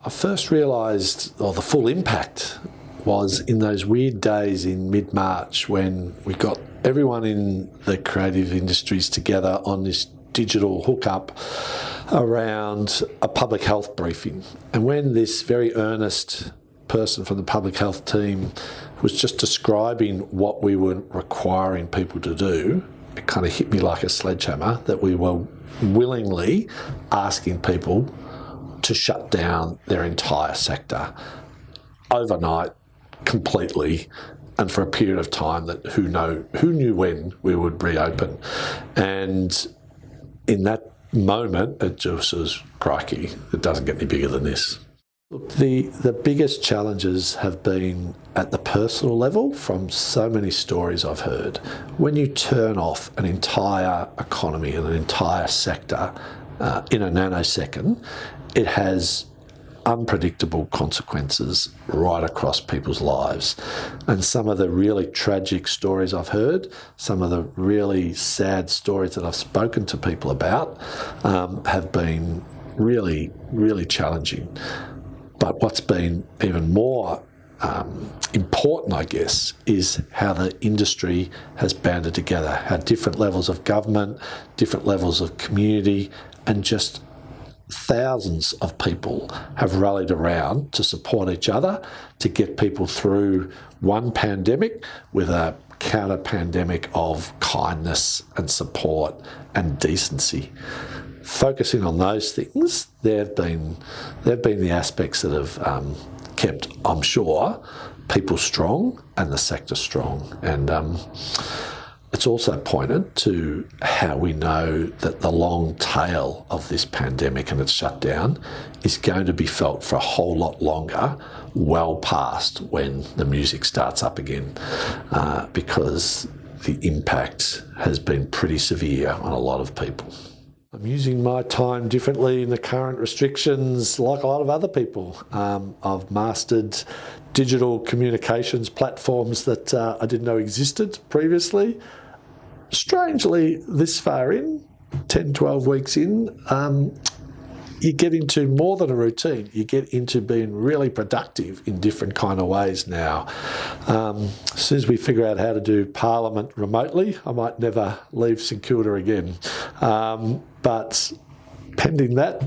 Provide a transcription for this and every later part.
I first realised, or the full impact, was in those weird days in mid-March when we got everyone in the creative industries together on this digital hookup around a public health briefing. And when this very earnest person from the public health team was just describing what we were requiring people to do, it kind of hit me like a sledgehammer that we were willingly asking people to shut down their entire sector overnight, completely, and for a period of time that who knew when we would reopen. And in that moment, it just was, crikey, it doesn't get any bigger than this. Look, the biggest challenges have been at the personal level from so many stories I've heard. When you turn off an entire economy and an entire sector in a nanosecond, it has unpredictable consequences right across people's lives. And some of the really tragic stories I've heard, some of the really sad stories that I've spoken to people about have been really, really challenging. But what's been even more important, I guess, is how the industry has banded together, how different levels of government, different levels of community, and just thousands of people have rallied around to support each other to get people through one pandemic with a counter pandemic of kindness and support and decency. Focusing on those things, they've been the aspects that have kept, I'm sure, people strong and the sector strong. And it's also pointed to how we know that the long tail of this pandemic and its shutdown is going to be felt for a whole lot longer, well past when the music starts up again, because the impact has been pretty severe on a lot of people. I'm using my time differently in the current restrictions, like a lot of other people. I've mastered digital communications platforms that I didn't know existed previously. Strangely, this far in, 10, 12 weeks in, you get into more than a routine. You get into being really productive in different kind of ways now. As soon as we figure out how to do Parliament remotely, I might never leave St Kilda again. But pending that,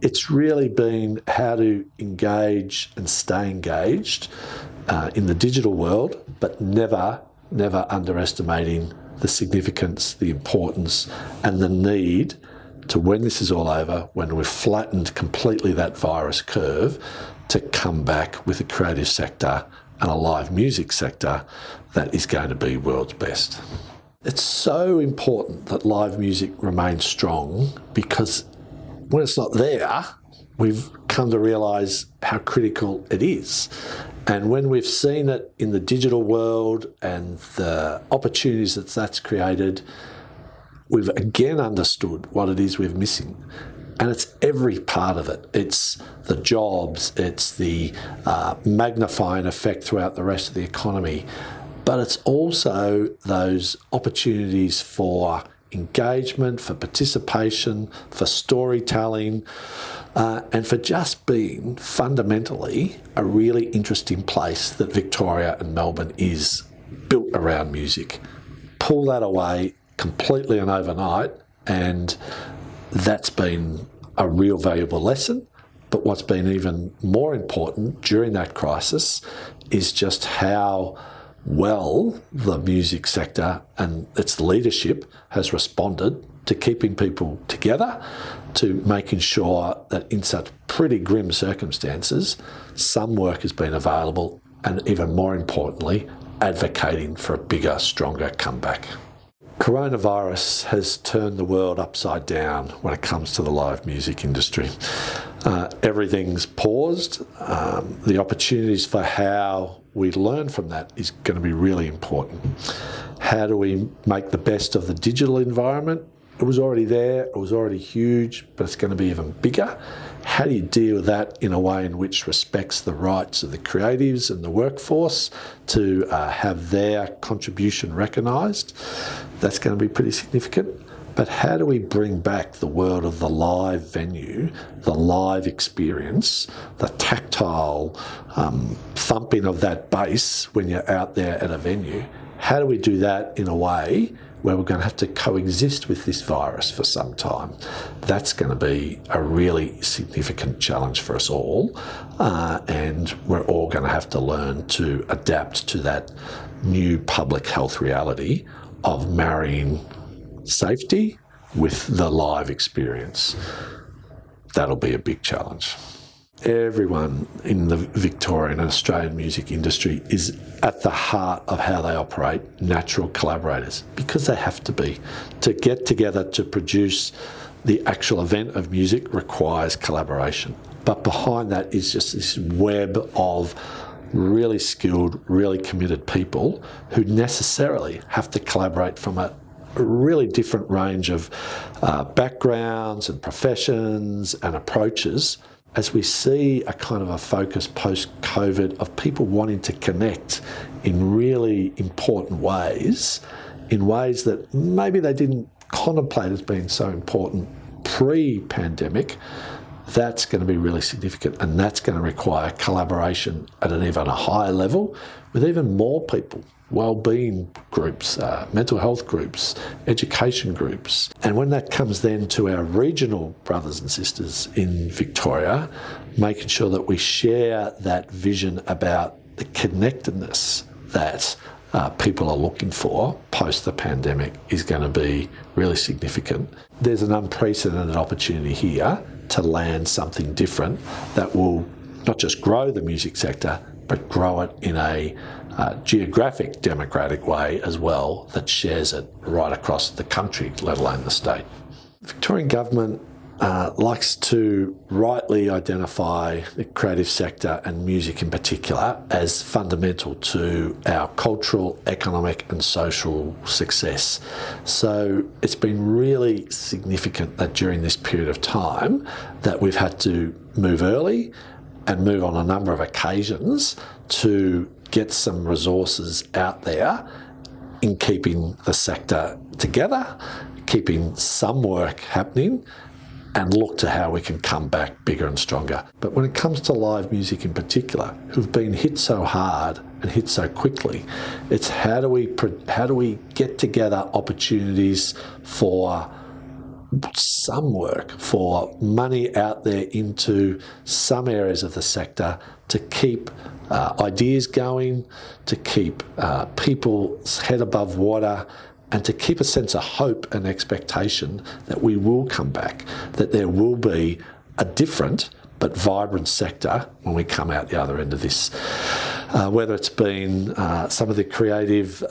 it's really been how to engage and stay engaged in the digital world, but never underestimating the significance, the importance, and the need to, when this is all over, when we've flattened completely that virus curve, to come back with a creative sector and a live music sector that is going to be world's best. It's so important that live music remains strong, because when it's not there, we've come to realise how critical it is. And when we've seen it in the digital world and the opportunities that that's created, we've again understood what it is we're missing. And it's every part of it. It's the jobs, it's the magnifying effect throughout the rest of the economy, but it's also those opportunities for engagement, for participation, for storytelling, and for just being fundamentally a really interesting place that Victoria and Melbourne is built around music. Pull that away completely and overnight, and that's been a real valuable lesson. But what's been even more important during that crisis is just how well the music sector and its leadership has responded to keeping people together, to making sure that in such pretty grim circumstances, some work has been available, and even more importantly, advocating for a bigger, stronger comeback. Coronavirus has turned the world upside down when it comes to the live music industry. Everything's paused. The opportunities for how we learn from that is going to be really important. How do we make the best of the digital environment? It was already there, it was already huge, but it's going to be even bigger. How do you deal with that in a way in which respects the rights of the creatives and the workforce to have their contribution recognised? That's going to be pretty significant. But how do we bring back the world of the live venue, the live experience, the tactile thumping of that bass when you're out there at a venue? How do we do that in a way where we're going to have to coexist with this virus for some time? That's going to be a really significant challenge for us all, and we're all going to have to learn to adapt to that new public health reality of marrying safety with the live experience. That'll be a big challenge. Everyone in the Victorian and Australian music industry is at the heart of how they operate natural collaborators, because they have to be. To get together to produce the actual event of music requires collaboration. But behind that is just this web of really skilled, really committed people who necessarily have to collaborate from a really different range of backgrounds and professions and approaches, as we see a kind of a focus post-COVID of people wanting to connect in really important ways, in ways that maybe they didn't contemplate as being so important pre-pandemic. That's going to be really significant, and that's going to require collaboration at an even higher level with even more people. Wellbeing groups, mental health groups, education groups. And when that comes then to our regional brothers and sisters in Victoria, making sure that we share that vision about the connectedness that people are looking for post the pandemic is going to be really significant. There's an unprecedented opportunity here to land something different that will not just grow the music sector, but grow it in a geographic, democratic way as well that shares it right across the country, let alone the state. The Victorian Government likes to rightly identify the creative sector and music in particular as fundamental to our cultural, economic and social success. So it's been really significant that during this period of time that we've had to move early and move on a number of occasions to get some resources out there in keeping the sector together, keeping some work happening, and look to how we can come back bigger and stronger. But when it comes to live music in particular, who've been hit so hard and hit so quickly, it's how do we get together opportunities for some work, for money out there into some areas of the sector to keep ideas going, to keep people's head above water, and to keep a sense of hope and expectation that we will come back, that there will be a different but vibrant sector when we come out the other end of this. Whether it's been some of the creative,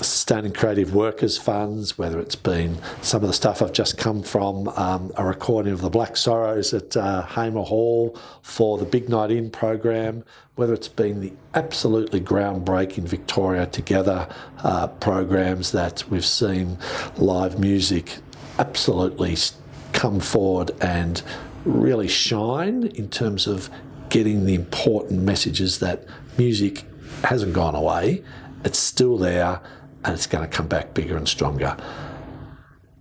sustaining creative workers funds, whether it's been some of the stuff I've just come from a recording of the Black Sorrows at Hamer Hall for the Big Night In program, whether it's been the absolutely groundbreaking Victoria Together programs that we've seen live music absolutely come forward and really shine in terms of getting the important messages that music hasn't gone away, it's still there, and it's going to come back bigger and stronger.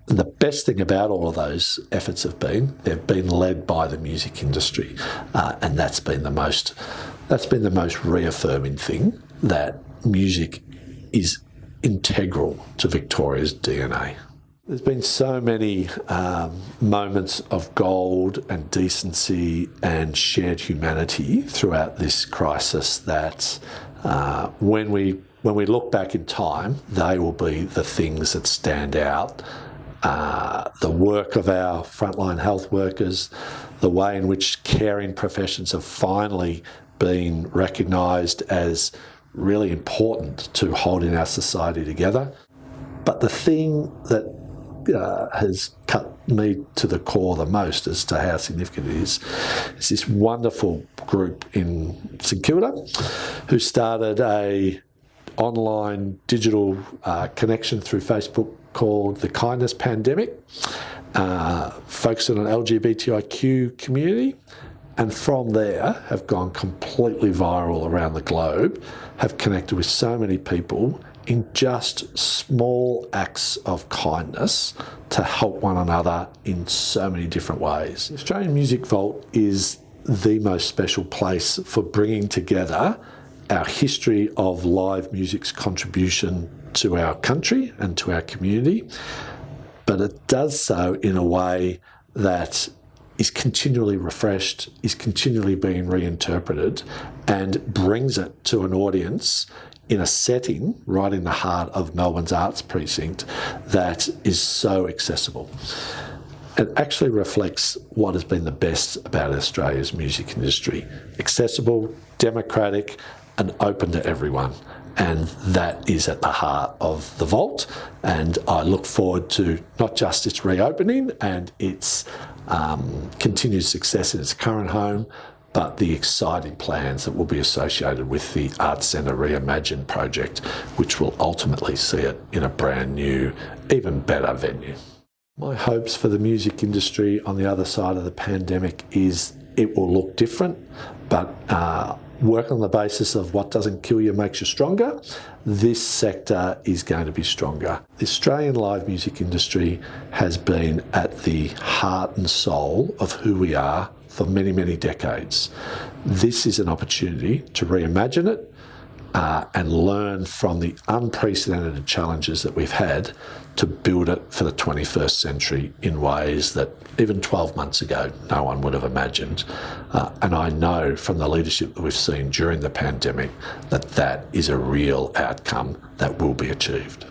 And the best thing about all of those efforts have been they've been led by the music industry, and that's been the most reaffirming thing, that music is integral to Victoria's DNA. There's been so many moments of gold and decency and shared humanity throughout this crisis that when we look back in time, they will be the things that stand out. The work of our frontline health workers, the way in which caring professions have finally been recognised as really important to holding our society together. But the thing that has cut me to the core the most as to how significant it is this wonderful group in St Kilda who started a online digital connection through Facebook called The Kindness Pandemic, focusing on LGBTIQ community, and from there have gone completely viral around the globe, have connected with so many people in just small acts of kindness to help one another in so many different ways. The Australian Music Vault is the most special place for bringing together our history of live music's contribution to our country and to our community, but it does so in a way that is continually refreshed, is continually being reinterpreted, and brings it to an audience in a setting right in the heart of Melbourne's arts precinct that is so accessible. It actually reflects what has been the best about Australia's music industry: accessible, democratic, and open to everyone. And that is at the heart of the Vault. And I look forward to not just its reopening and its continued success in its current home, but the exciting plans that will be associated with the Arts Centre Reimagined project, which will ultimately see it in a brand new, even better venue. My hopes for the music industry on the other side of the pandemic is it will look different, but work on the basis of what doesn't kill you makes you stronger. This sector is going to be stronger. The Australian live music industry has been at the heart and soul of who we are for many, many decades. This is an opportunity to reimagine it and learn from the unprecedented challenges that we've had to build it for the 21st century in ways that even 12 months ago no one would have imagined. And I know from the leadership that we've seen during the pandemic that that is a real outcome that will be achieved.